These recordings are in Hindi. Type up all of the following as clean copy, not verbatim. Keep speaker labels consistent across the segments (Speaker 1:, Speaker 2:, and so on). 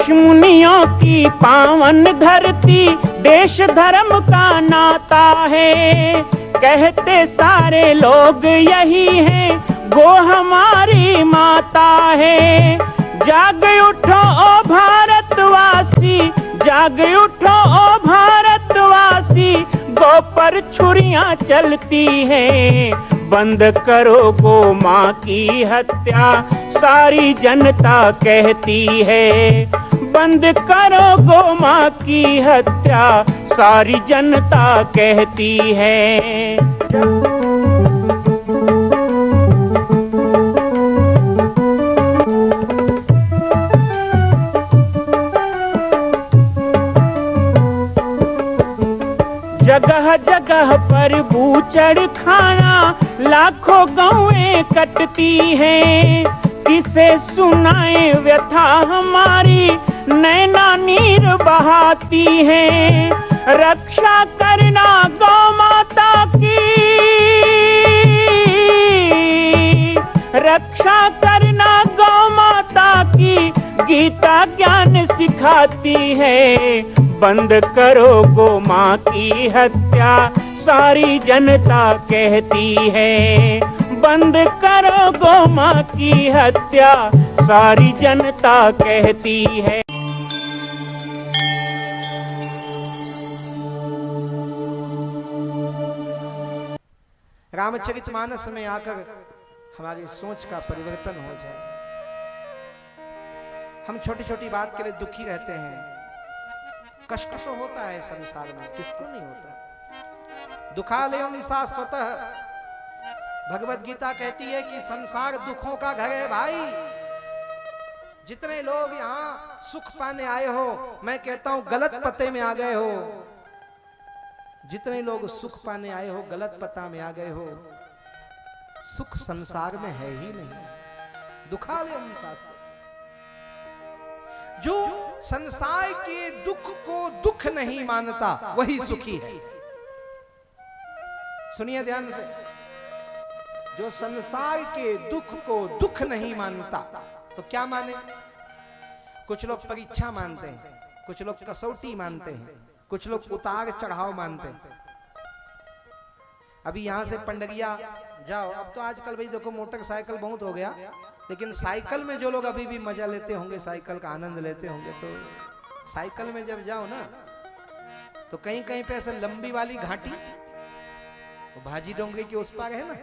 Speaker 1: ऋषि मुनियों की पावन धरती, देश धर्म का नाता है। कहते सारे लोग यही हैं, गो हमारी माता है। जाग उठो ओ भारतवासी, जाग उठो ओ भारतवासी, गो पर छुरियां चलती हैं। बंद करो गो माँ की हत्या, सारी जनता कहती है। बंद करो गो माँ की हत्या, सारी जनता कहती है। जगह जगह पर बूचड़ खाना, लाखों गौएं कटती हैं। किसे सुनाए व्यथा हमारी, नैना नीर बहाती हैं। रक्षा करना गौ माता की, रक्षा करना गौ माता की, गीता ज्ञान सिखाती है। बंद करो गो माँ की हत्या, सारी जनता कहती है। बंद करो गो माँ की हत्या, सारी जनता कहती है।
Speaker 2: रामचरितमानस में आकर हमारी सोच का परिवर्तन हो जाए। हम छोटी छोटी बात के लिए दुखी रहते हैं। कष्ट तो होता है संसार में, किसको नहीं होता। दुखालयम शाश्वतः, भगवत गीता कहती है कि संसार दुखों का घर है भाई। जितने लोग यहाँ सुख पाने आए हो, मैं कहता हूं गलत पते में आ गए हो। जितने लोग सुख पाने आए हो, गलत पता में आ गए हो। सुख संसार में है ही नहीं। दुखालयम शाश्वतः, जो संसार के दुख को दुख नहीं मानता वही सुखी है। सुनिए ध्यान से, जो संसार के दुख को दुख नहीं मानता तो क्या माने? कुछ लोग परीक्षा मानते हैं, कुछ लोग कसौटी मानते हैं, कुछ लोग उतार चढ़ाव मानते हैं। अभी यहां से पंडरिया जाओ, अब तो आजकल भाई देखो मोटरसाइकिल बहुत हो गया, लेकिन साइकिल में जो लोग अभी भी मजा लेते होंगे, साइकिल का आनंद लेते होंगे, तो साइकिल में जब जाओ ना तो कहीं कहीं पे ऐसे लंबी वाली घाटी, वो भाजी डोंगरी के उस पार है ना,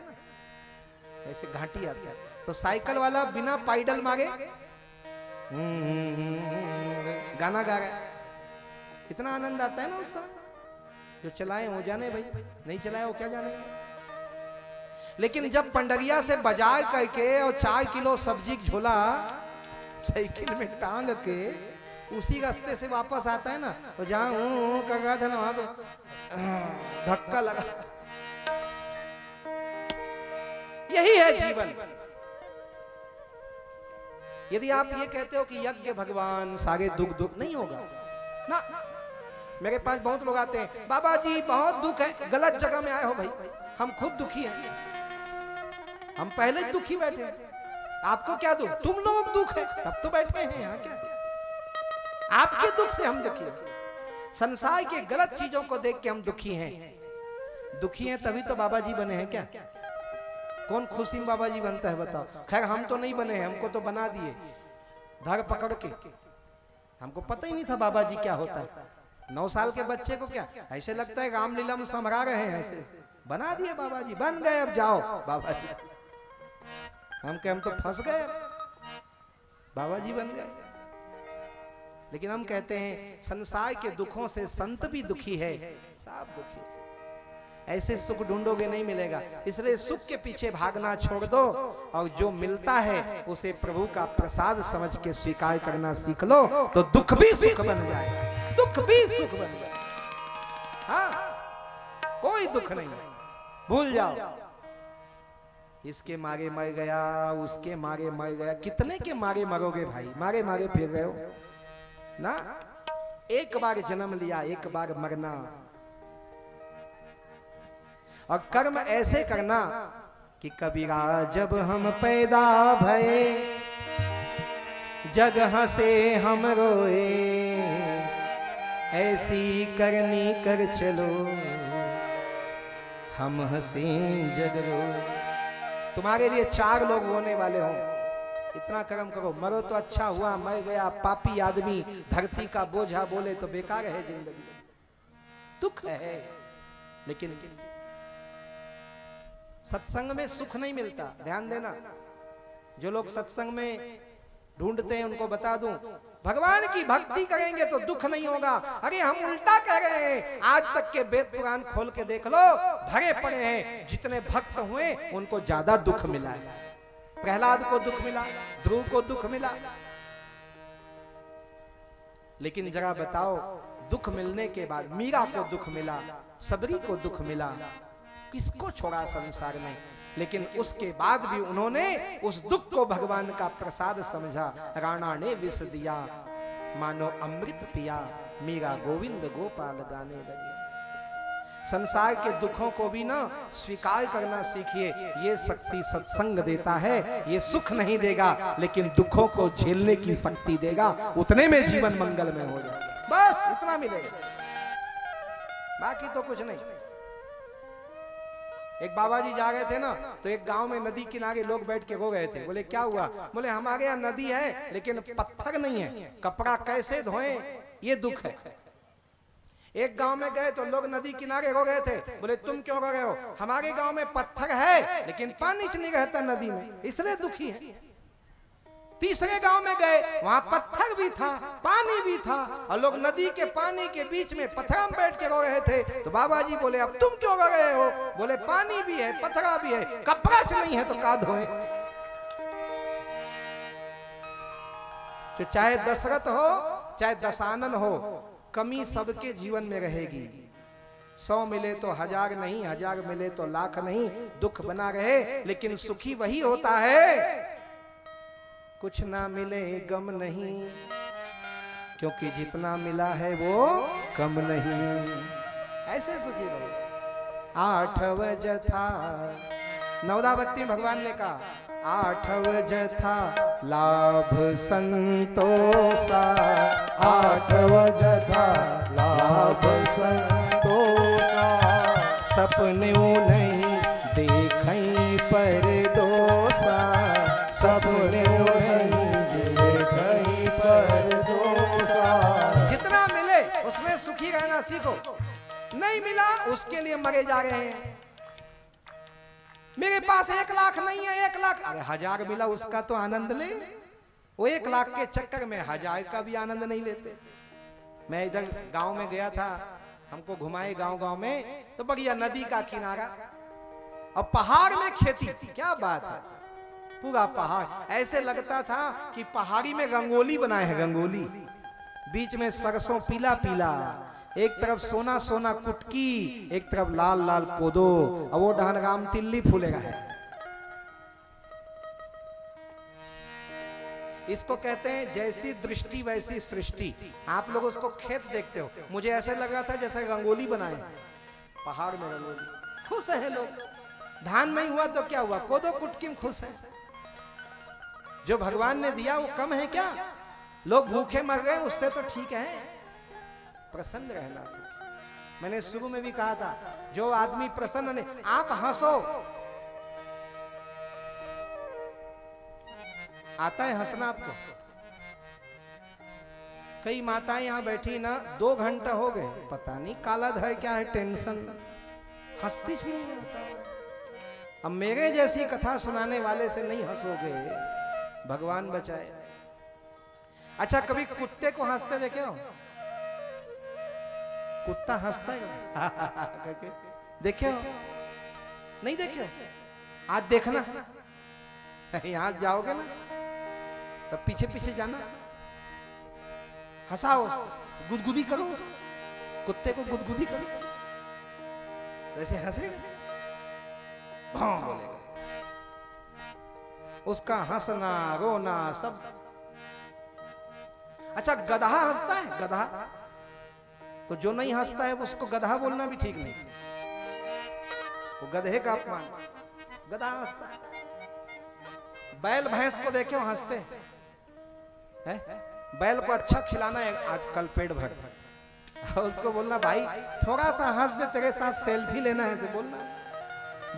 Speaker 2: ऐसे घाटी आती है, तो साइकिल वाला बिना पाइडल मारे गाना गा रहा है। कितना आनंद आता है ना उस समय। जो चलाए वो जाने भाई, नहीं चलाए वो क्या जाने। लेकिन जब पंडरिया से बाजार करके और 4 किलो सब्जी झोला साइकिल में टांग के उसी रास्ते से वापस आता है ना, तो जहां कर रहा था ना वहां पे धक्का लगा। यही है जीवन। यदि आप ये कहते हो कि यज्ञ भगवान सारे दुख दुख, नहीं होगा ना। मेरे पास बहुत लोग आते हैं, बाबा जी बहुत दुख है, गलत जगह में आए हो भाई, हम खुद दुखी हैं, हम पहले दुखी बैठे हैं। आपको क्या दुख? तुम लोग दुख है तब तो बैठे हैं यहाँ। क्या आपके दुख से हम दुखी हैं? संसार के गलत चीजों को देख के हम दुखी हैं। दुखी हैं तभी तो बाबा जी बने हैं। क्या कौन खुशी में बाबा जी बनता है बताओ? खैर हम तो नहीं बने हैं, हमको तो बना दिए धर पकड़ के। हमको पता ही नहीं था बाबा जी क्या होता है। 9 साल के बच्चे को क्या ऐसे लगता है रामलीला में समरा रहे हैं, ऐसे बना दिए बाबा जी, बन गए, अब जाओ बाबा जी। हम तो फंस गए, बाबा जी बन गए। लेकिन हम कहते हैं संसार के दुखों से संत भी दुखी है, सब दुखी है। ऐसे सुख ढूंढोगे नहीं मिलेगा, इसलिए सुख के पीछे भागना छोड़ दो और जो मिलता है उसे प्रभु का प्रसाद समझ के स्वीकार करना सीख लो, तो दुख भी सुख बन जाएगा। दुख भी सुख बन जाएगा। हाँ, कोई दुख नहीं, भूल जाओ। इसके मारे मर गया, उसके मारे मर गया, कितने के मारे मरोगे भाई? मारे मारे फिर गए हो ना। एक बार जन्म लिया, एक बार मरना। और कर्म ऐसे करना कि कबीरा जब हम पैदा भये, जग हंसे हम रोए, ऐसी करनी कर चलो, हम हंसे जग रोए। तुम्हारे लिए 4 लोग होने वाले हों, इतना कर्म करो, मरो तो अच्छा हुआ, मर गया पापी आदमी धरती का बोझा बोले तो बेकार है जिंदगी, दुख है। लेकिन सत्संग में सुख नहीं मिलता, ध्यान देना। जो लोग सत्संग में ढूंढते हैं उनको बता दूं, भगवान की भक्ति करेंगे तो दुख नहीं होगा। अरे हम उल्टा कह रहे हैं, आज तक के वेद पुराण खोल के देख लो, भरे पड़े हैं। जितने भक्त हुए उनको ज्यादा दुख मिला है। प्रहलाद को दुख मिला, ध्रुव को दुख मिला। लेकिन जरा बताओ, दुख मिलने के बाद मीरा को दुख मिला, सबरी को दुख मिला, किसको छोड़ा संसार में? लेकिन उसके बाद भी उन्होंने उस दुख को भगवान का प्रसाद समझा। राणा ने विष दिया, मानो अमृत पिया, मीरा गोविंद गोपाल गाने लगे। संसार के दुखों को भी ना स्वीकार करना सीखिए। ये शक्ति सत्संग देता है, ये सुख नहीं देगा लेकिन दुखों को झेलने की शक्ति देगा। उतने में जीवन मंगलमय हो जाएगा, बस इतना मिलेगा, बाकी तो कुछ नहीं। एक बाबा जी जा रहे थे ना, तो एक गांव में नदी किनारे लोग बैठ के रो रहे थे। बोले क्या हुआ? बोले हमारे यहाँ नदी है लेकिन पत्थर नहीं है, कपड़ा कैसे धोएं, ये दुख है। एक गांव में गए तो लोग नदी किनारे रो गए थे। बोले तुम क्यों रो रहे हो? हमारे गांव में पत्थर है लेकिन पानी नहीं रहता नदी में, इसलिए दुखी है। तीसरे गांव में गए, वहां पत्थर भी था, पानी भी था, और लोग नदी के पानी के बीच में पत्थर में बैठ के रो रहे थे। तो बाबा जी बोले अब तुम क्यों रो रहे हो? बोले पानी भी है, पत्थरा भी है, कपड़ा नहीं है तो का धोए। तो चाहे दशरथ हो चाहे दशानन हो, कमी सबके जीवन में रहेगी। 100 मिले तो 1000 नहीं, 1000 मिले तो लाख नहीं, दुख बना रहे। लेकिन सुखी वही होता है कुछ ना मिले गम नहीं, क्योंकि जितना मिला है वो कम नहीं। ऐसे सुखी रहो। 8 जथा, नवदा भक्ति भगवान ने कहा 8 जथा लाभ संतोषा, 8 जथा लाभ संतोषा, सपने नहीं देखई पर दोषा, सपने जितना मिले उसमें सुखी रहना सीखो। नहीं मिला उसके लिए मरे जा रहे हैं। मेरे पास 1 लाख नहीं है, 1 लाख, अरे 1000 मिला उसका तो आनंद ले। वो 1 लाख के चक्कर में 1000 का भी आनंद नहीं लेते। मैं इधर गांव में गया था, हमको घुमाए गांव में, तो बढ़िया नदी का किनारा और पहाड़ में खेती, क्या बात है, पूरा पहाड़। ऐसे लगता था कि पहाड़ी में रंगोली बनाए हैं, रंगोली। बीच में सरसों पीला पीला, एक तरफ सोना सोना कुटकी, एक तरफ लाल लाल कोदो, और वो डहन राम तिल्ली फूलेगा है। इसको कहते हैं जैसी दृष्टि वैसी सृष्टि। आप लोग उसको खेत देखते हो, मुझे ऐसे लग रहा था जैसे रंगोली बनाए, पहाड़ में रंगोली। खुश है लोग। धान नहीं हुआ तो क्या हुआ, कोदो कुटकी में खुश है। जो भगवान ने दिया वो कम है क्या? लोग भूखे मर गए उससे तो ठीक है। प्रसन्न रहना सीखिए। मैंने शुरू में भी कहा था, जो आदमी प्रसन्न नहीं, आप हंसो, आता है हंसना आपको? कई माताएं यहां बैठी ना, 2 घंटा हो गए, पता नहीं काला धर क्या है, टेंशन, हंसती नहीं है। अब मेरे जैसी कथा सुनाने वाले से नहीं हंसोगे, भगवान बचाए। अच्छा, कभी कुत्ते को हंसते देखे हो? कुत्ता हंसता है देखे हो? नहीं देखे हो? आज देखना, यहां जाओगे ना तब पीछे पीछे जाना, हंसाओ उसको, गुदगुदी करो उसको, कुत्ते को गुदगुदी करो, तो ऐसे हंसेगा, भाव बोलेगा। उसका हंसना रोना सब। अच्छा, गधा हंसता है? गधा तो जो नहीं हंसता है उसको गधा बोलना भी ठीक नहीं, वो गधे का अपमान। गधा हंसता है। बैल भैंस को देखे हंसते, है? बैल को अच्छा खिलाना है आजकल पेट भर, और उसको बोलना भाई थोड़ा सा हंस दे, तेरे साथ सेल्फी लेना है, से बोलना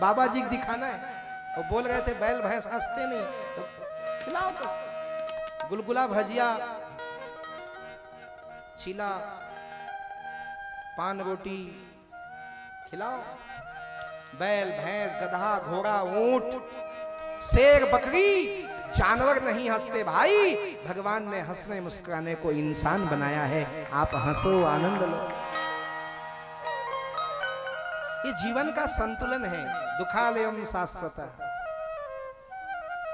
Speaker 2: बाबा जी को दिखाना है। वो बोल रहे थे बैल भैंस हंसते नहीं, तो खिलाओ तो गुलगुला, भजिया, चीला, पान रोटी खिलाओ। बैल भैंस गधा घोड़ा ऊंट शेर बकरी जानवर नहीं हंसते भाई, भगवान ने हंसने मुस्कुराने को इंसान बनाया है। आप हंसो, आनंद लो। ये जीवन का संतुलन है, दुखालयम शाश्वतः।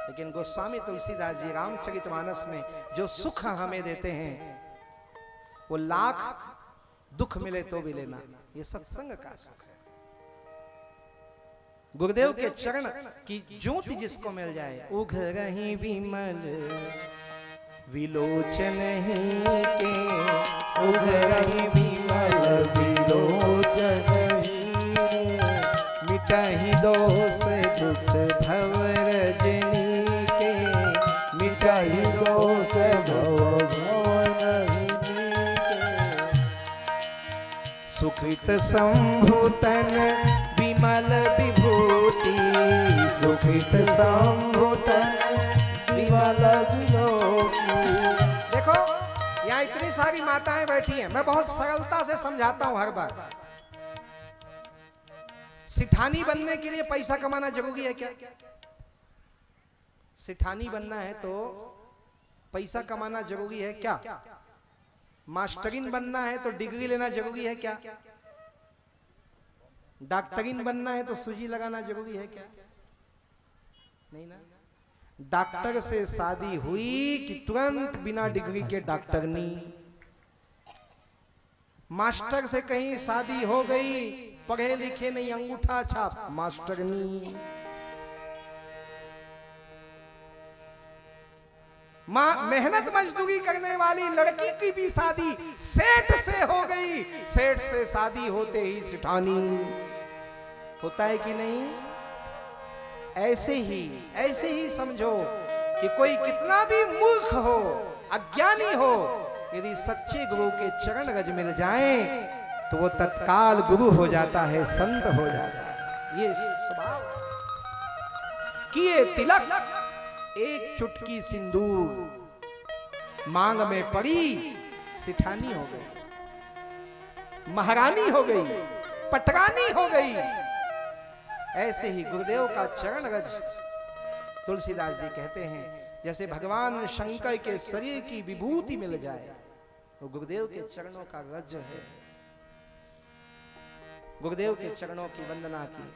Speaker 2: लेकिन गोस्वामी तुलसीदास जी रामचरितमानस में जो सुख हमें देते हैं वो लाख दुख मिले तो भी लेना, ये सत्संग का सुख है। गुरुदेव के चरण की ज्योति जिसको मिल जाए, उघ रही विमल विलोचन ही के, उघ रही विमल विलोचन ही, मिटाही दोष दुख भव रजनी के, मिटाही दोष भव नहीं के। सुकृत संभूतन विमल विभूति, सुकृत संभूतन विमल विलोकी। देखो यहाँ इतनी सारी माताएं बैठी हैं, मैं बहुत सरलता से समझाता हूं हर बार। सिठानी बनने के लिए पैसा कमाना जरूरी है क्या? सिठानी बनना है तो पैसा कमाना जरूरी है क्या? मास्टरिन बनना है तो डिग्री लेना जरूरी है क्या? डॉक्टरिन बनना है तो सुजी लगाना जरूरी है क्या? नहीं ना। डॉक्टर से शादी हुई कि तुरंत बिना डिग्री के डॉक्टरनी, मास्टर से कहीं शादी हो गई, पढ़े लिखे नहीं, अंगूठा छाप मास्टरनी। मेहनत मजदूरी करने वाली लड़की की भी शादी सेठ से हो गई, सेठ से शादी होते ही सिठानी। होता है कि नहीं? ऐसे ही समझो कि कोई कितना भी मूर्ख हो, अज्ञानी हो, यदि सच्चे गुरु के चरण रज मिल जाएं तो वो तत्काल गुरु हो जाता है, संत हो जाता है। ये स्वभाव किए तिलक एक चुटकी सिंदूर, मांग में पड़ी सिठानी हो गई, महारानी हो गई, पटरानी हो गई। ऐसे ही गुरुदेव का चरण रज, तुलसीदास जी कहते हैं जैसे भगवान शंकर के शरीर की विभूति मिल जाए, वो गुरुदेव के चरणों का रज है। गुरुदेव के चरणों की वंदना की।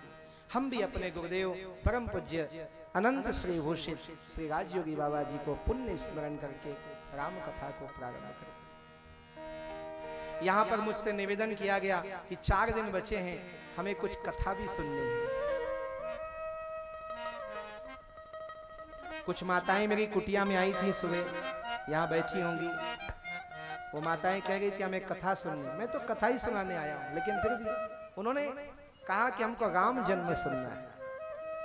Speaker 2: हम भी अपने गुरुदेव परम पूज्य अनंत श्री भूषित श्री राजयोगी बाबा जी को पुण्य स्मरण करके राम कथा को प्रारंभ करते। यहाँ पर मुझसे निवेदन किया गया कि 4 दिन बचे हैं, हमें कुछ कथा भी सुननी है। कुछ माताएं मेरी कुटिया में आई थी सुबह, यहाँ बैठी होंगी। वो माताएं कह गई थी हमें कथा सुननी। मैं तो कथा ही सुनाने आया हूं, लेकिन फिर भी उन्होंने कहा कि हमको राम जन्म सुनना है।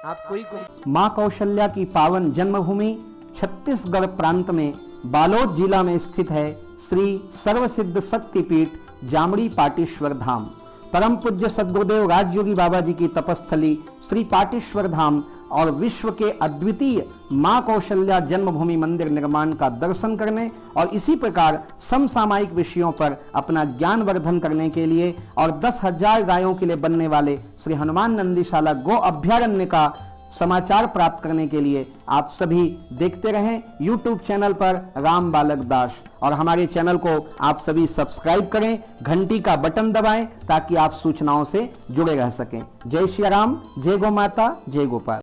Speaker 2: आप कोई को
Speaker 3: मां कौशल्या की पावन जन्मभूमि छत्तीसगढ़ प्रांत में बालोद जिला में स्थित है श्री सर्वसिद्ध शक्तिपीठ जामड़ी पाटेश्वर धाम। परम पूज्य सद्गुरुदेव राजयोगी बाबा जी की तपस्थली श्री पाटेश्वर धाम और विश्व के अद्वितीय मां कौशल्या जन्मभूमि मंदिर निर्माण का दर्शन करने और इसी प्रकार समसामयिक विषयों पर अपना ज्ञान वर्धन करने के लिए और 10,000 गायों के लिए बनने वाले श्री हनुमान नंदीशाला गो अभ्यारण्य का समाचार प्राप्त करने के लिए आप सभी देखते रहें YouTube चैनल पर राम बालक दास, और हमारे चैनल को आप सभी सब्सक्राइब करें, घंटी का बटन दबाएं ताकि आप सूचनाओं से जुड़े रह सकें। जय श्री राम, जय गौ माता, जय गोपाल।